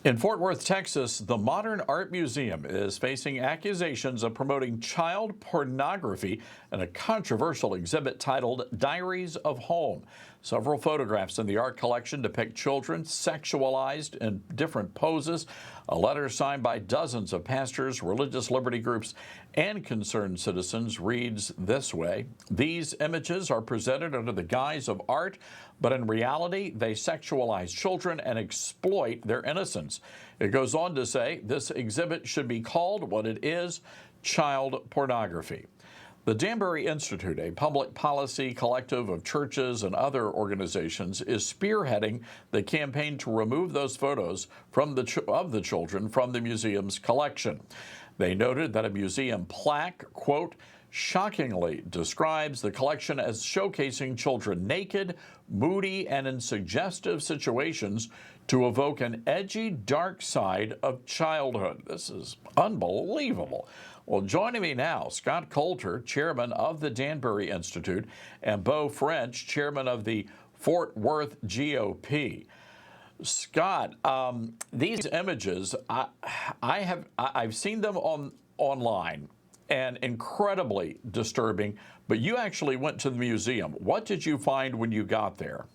In Fort Worth, Texas, the Modern Art Museum is facing accusations of promoting child pornography in a controversial exhibit titled Diaries of Home. Several photographs in the art collection depict children sexualized in different poses. A letter signed by dozens of pastors, religious liberty groups, and concerned citizens reads this way: "These images are presented under the guise of art, but in reality, they sexualize children and exploit their innocence." It goes on to say this exhibit should be called what it is: child pornography. The Danbury Institute, a public policy collective of churches and other organizations, is spearheading the campaign to remove those photos of the children from the museum's collection. They noted that a museum plaque, quote, shockingly describes the collection as showcasing children naked, moody, and in suggestive situations to evoke an edgy, dark side of childhood. This is unbelievable. Well, joining me now, Scott Coulter, chairman of the Danbury Institute, and Beau French, chairman of the Fort Worth GOP. Scott, these images, I've seen them online, and incredibly disturbing, but you actually went to the museum. What did you find when you got there?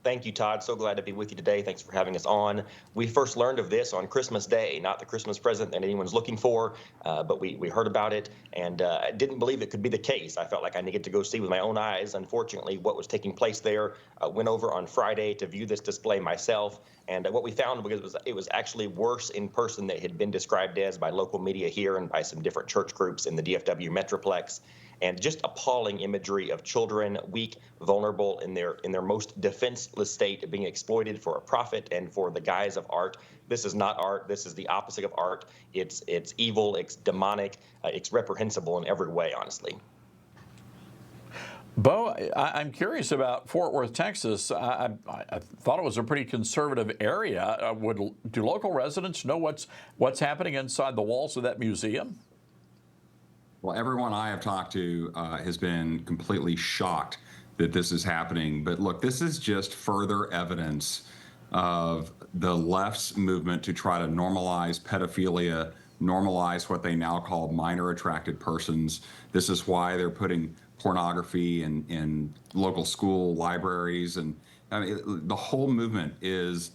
Thank you, Todd. So glad to be with you today. Thanks for having us on. We first learned of this on Christmas Day, not the Christmas present that anyone's looking for, but we heard about it and I didn't believe it could be the case. I felt like I needed to go see with my own eyes, unfortunately, what was taking place there. Went over on Friday to view this display myself, and what we found was it was actually worse in person than it had been described as by local media here and by some different church groups in the DFW Metroplex. And just appalling imagery of children, weak, vulnerable, in their most defenseless state, being exploited for a profit and for the guise of art. This is not art. This is the opposite of art. It's evil. It's demonic. It's reprehensible in every way, honestly. Beau, I'm curious about Fort Worth, Texas. I thought it was a pretty conservative area. Do local residents know what's happening inside the walls of that museum? Well, everyone I have talked to has been completely shocked that this is happening. But look, this is just further evidence of the left's movement to try to normalize pedophilia, normalize what they now call minor attracted persons. This is why they're putting pornography in local school libraries. And I mean, the whole movement is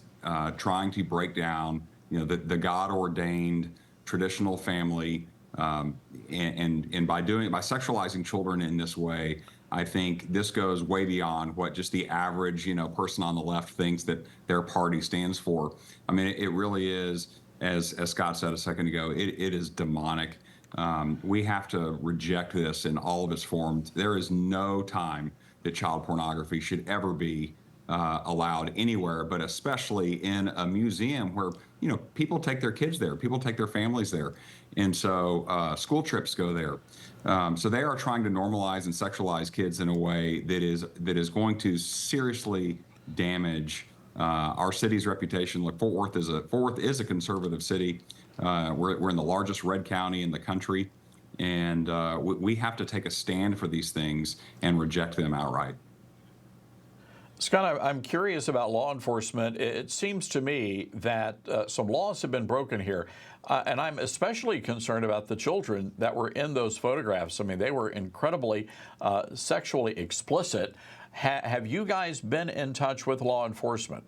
trying to break down, the God-ordained traditional family. And by sexualizing children in this way, I think this goes way beyond what just the average, person on the left thinks that their party stands for. I mean, it really is, as Scott said a second ago, it is demonic. We have to reject this in all of its forms. There is no time that child pornography should ever be allowed anywhere, but especially in a museum where, people take their kids there, people take their families there. And so school trips go there. So they are trying to normalize and sexualize kids in a way that is going to seriously damage our city's reputation. Look, Fort Worth is a conservative city. We're in the largest red county in the country, and we have to take a stand for these things and reject them outright. Scott, I'm curious about law enforcement. It seems to me that some laws have been broken here, and I'm especially concerned about the children that were in those photographs. I mean, they were incredibly sexually explicit. Have you guys been in touch with law enforcement?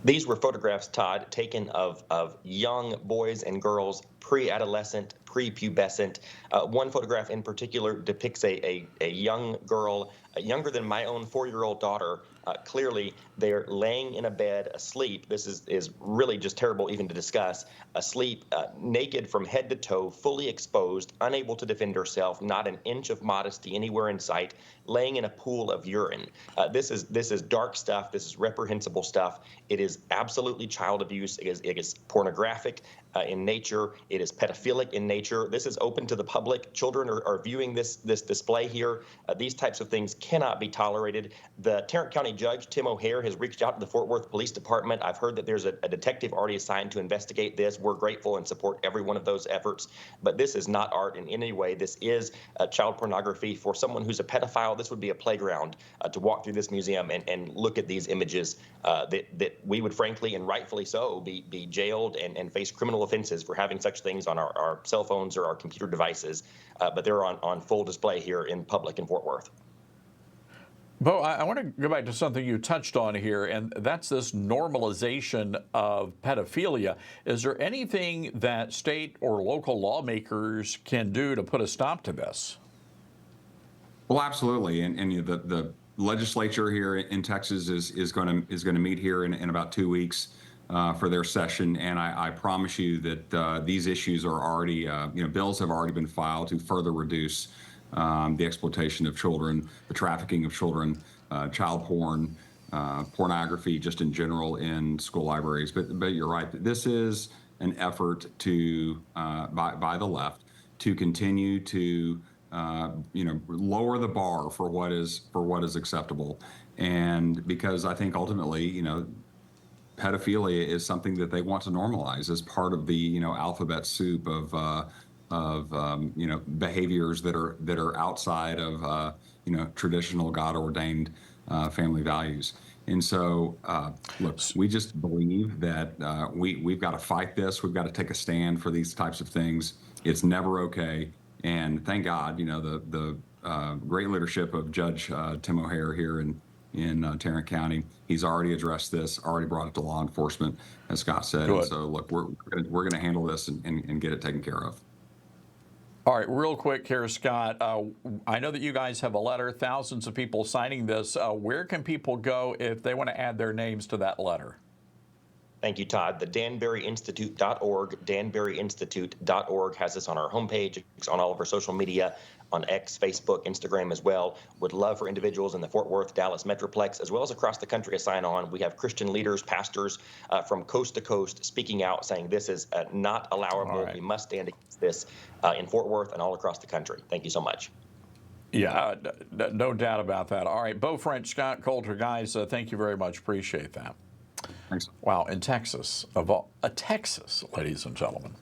These were photographs, Todd, taken of young boys and girls, pre-adolescent, prepubescent. One photograph in particular depicts a young girl, younger than my own 4-year-old daughter. Clearly, they're laying in a bed asleep. This is really just terrible even to discuss. Asleep, naked from head to toe, fully exposed, unable to defend herself, not an inch of modesty anywhere in sight, laying in a pool of urine. This is dark stuff. This is reprehensible stuff. It is absolutely child abuse. It is pornographic in nature. It is pedophilic in nature. This is open to the public. Children are viewing this display here. These types of things cannot be tolerated. The Tarrant County Judge Tim O'Hare has reached out to the Fort Worth Police Department. I've heard that there's a detective already assigned to investigate this. We're grateful and support every one of those efforts. But this is not art in any way. This is child pornography. For someone who's a pedophile, this would be a playground to walk through this museum and look at these images that we would frankly and rightfully so be jailed and face criminal offenses for having such things on our cell phones or our computer devices. But they're on full display here in public in Fort Worth. Bo, I want to go back to something you touched on here, and that's this normalization of pedophilia. Is there anything that state or local lawmakers can do to put a stop to this? Well, absolutely, and the legislature here in Texas is going to meet here in about 2 weeks for their session, and I promise you that these issues are already, bills have already been filed to further reduce the exploitation of children, the trafficking of children, child porn, pornography, just in general in school libraries. But you're right. This is an effort to by the left to continue to lower the bar for what is acceptable, and because I think ultimately pedophilia is something that they want to normalize as part of the alphabet soup of behaviors that are outside of traditional God ordained family values. And so, look, we just believe that we've got to fight this. We've got to take a stand for these types of things. It's never okay. And thank God, the great leadership of Judge Tim O'Hare here in Tarrant County. He's already addressed this, already brought it to law enforcement, as Scott said. Good. And so, look, we're going to handle this and get it taken care of. All right, real quick here, Scott. I know that you guys have a letter, thousands of people signing this. Where can people go if they want to add their names to that letter? Thank you, Todd. The danburyinstitute.org, danburyinstitute.org has this on our homepage. It's on all of our social media, on X, Facebook, Instagram as well. Would love for individuals in the Fort Worth, Dallas Metroplex, as well as across the country to sign on. We have Christian leaders, pastors from coast to coast speaking out, saying this is not allowable. Right. We must stand against this in Fort Worth and all across the country. Thank you so much. Yeah, no doubt about that. All right, Bo French, Scott Coulter, guys, thank you very much. Appreciate that. Thanks. Wow, in Texas, Texas, ladies and gentlemen.